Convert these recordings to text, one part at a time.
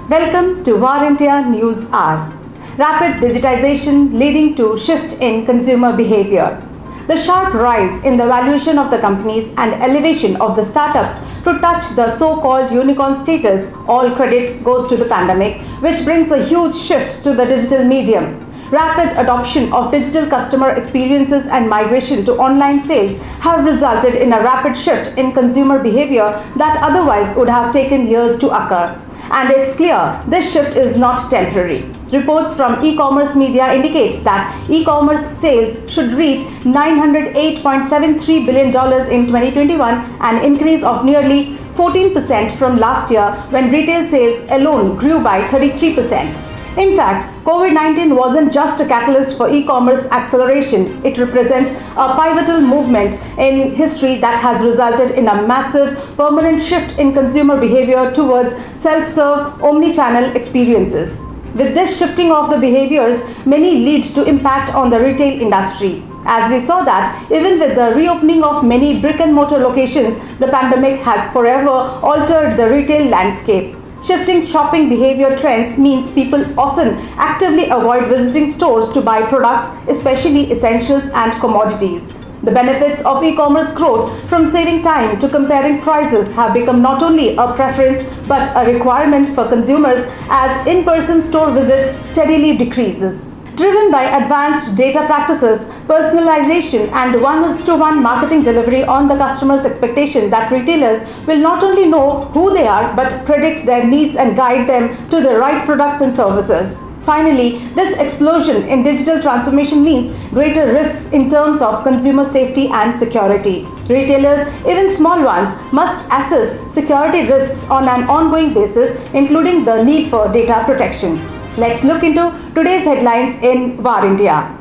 Welcome to War India News Hour. Rapid digitization leading to shift in consumer behavior. The sharp rise in the valuation of the companies and elevation of the startups to touch the so-called unicorn status, all credit goes to the pandemic, which brings a huge shift to the digital medium. Rapid adoption of digital customer experiences and migration to online sales have resulted in a rapid shift in consumer behavior that otherwise would have taken years to occur. And it's clear this shift is not temporary. Reports from e-commerce media indicate that e-commerce sales should reach $908.73 billion in 2021, an increase of nearly 14% from last year when retail sales alone grew by 33%. In fact, COVID-19 wasn't just a catalyst for e-commerce acceleration. It represents a pivotal movement in history that has resulted in a massive, permanent shift in consumer behavior towards self-serve, omni-channel experiences. With this shifting of the behaviors, many lead to impact on the retail industry. As we saw that, even with the reopening of many brick-and-mortar locations, the pandemic has forever altered the retail landscape. Shifting shopping behavior trends means people often actively avoid visiting stores to buy products, especially essentials and commodities. The benefits of e-commerce growth, from saving time to comparing prices, have become not only a preference but a requirement for consumers as in-person store visits steadily decreases. Driven by advanced data practices, personalization and one-to-one marketing delivery on the customer's expectation that retailers will not only know who they are but predict their needs and guide them to the right products and services. Finally, this explosion in digital transformation means greater risks in terms of consumer safety and security. Retailers, even small ones, must assess security risks on an ongoing basis, including the need for data protection. Let's look into today's headlines in War India.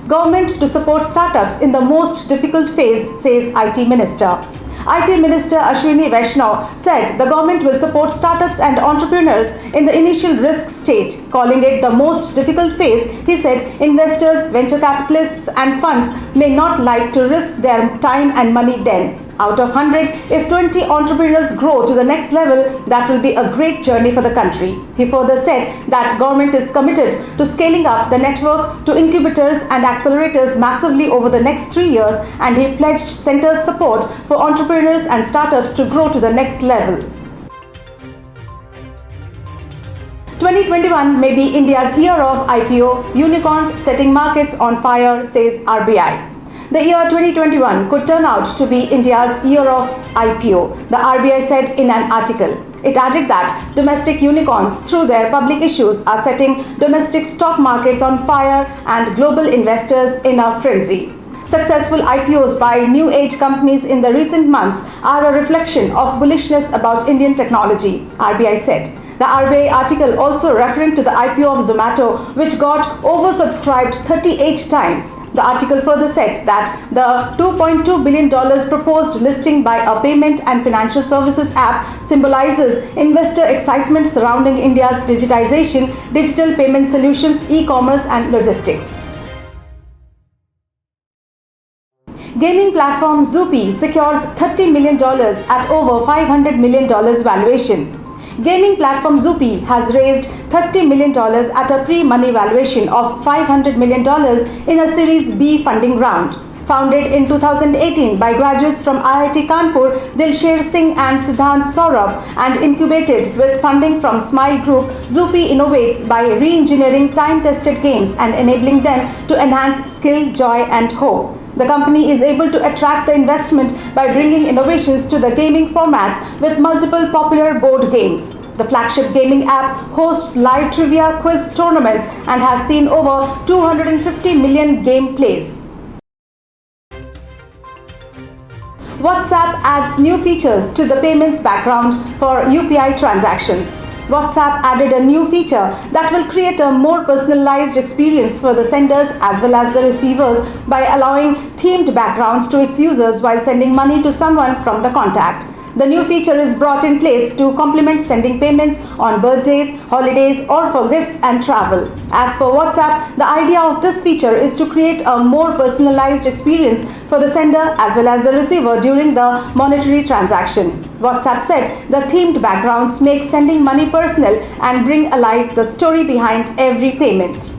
Government to support startups in the most difficult phase, says IT Minister. IT Minister Ashwini Vaishnaw said the government will support startups and entrepreneurs in the initial risk stage, calling it the most difficult phase. He said investors, venture capitalists and funds may not like to risk their time and money then. Out of 100, if 20 entrepreneurs grow to the next level, that will be a great journey for the country. He further said that government is committed to scaling up the network to incubators and accelerators massively over the next 3 years, and he pledged centre's support for entrepreneurs and startups to grow to the next level. 2021 may be India's year of IPO, unicorns setting markets on fire, says RBI. The year 2021 could turn out to be India's year of IPO, the RBI said in an article. It added that domestic unicorns, through their public issues, are setting domestic stock markets on fire and global investors in a frenzy. Successful IPOs by new age companies in the recent months are a reflection of bullishness about Indian technology, RBI said. The RBI article also referring to the IPO of Zomato, which got oversubscribed 38 times. The article further said that the $2.2 billion proposed listing by a payment and financial services app symbolizes investor excitement surrounding India's digitization, digital payment solutions, e-commerce and logistics. Gaming platform Zupi secures $30 million at over $500 million valuation. Gaming platform Zupi has raised $30 million at a pre-money valuation of $500 million in a Series B funding round. Founded in 2018 by graduates from IIT Kanpur, Dilsher Singh and Siddhant Saurabh, and incubated with funding from Smile Group, Zupi innovates by re-engineering time-tested games and enabling them to enhance skill, joy and hope. The company is able to attract the investment by bringing innovations to the gaming formats with multiple popular board games. The flagship gaming app hosts live trivia quiz tournaments and has seen over 250 million game plays. WhatsApp adds new features to the payments background for UPI transactions. WhatsApp added a new feature that will create a more personalized experience for the senders as well as the receivers by allowing themed backgrounds to its users while sending money to someone from the contact. The new feature is brought in place to complement sending payments on birthdays, holidays, or for gifts and travel. As per WhatsApp, the idea of this feature is to create a more personalized experience for the sender as well as the receiver during the monetary transaction. WhatsApp said the themed backgrounds make sending money personal and bring alive the story behind every payment.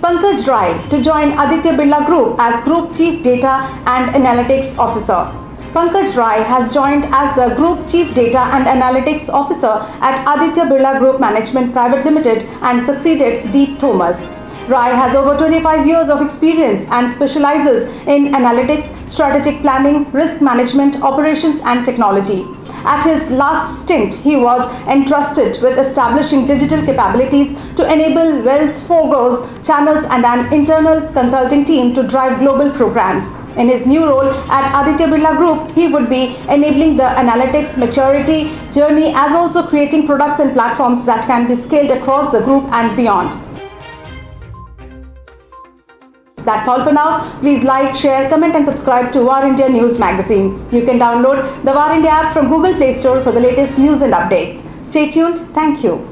Pankaj Rai to join Aditya Birla Group as Group Chief Data and Analytics Officer. Pankaj Rai has joined as the Group Chief Data and Analytics Officer at Aditya Birla Group Management Private Limited and succeeded Deep Thomas. Rai has over 25 years of experience and specializes in analytics, strategic planning, risk management, operations and technology. At his last stint, he was entrusted with establishing digital capabilities to enable Wells Fargo's channels and an internal consulting team to drive global programs. In his new role at Aditya Birla Group, he would be enabling the analytics maturity journey as also creating products and platforms that can be scaled across the group and beyond. That's all for now. Please like, share, comment and subscribe to War India News magazine. You can download the War India app from Google Play Store for the latest news and updates. Stay tuned. Thank you.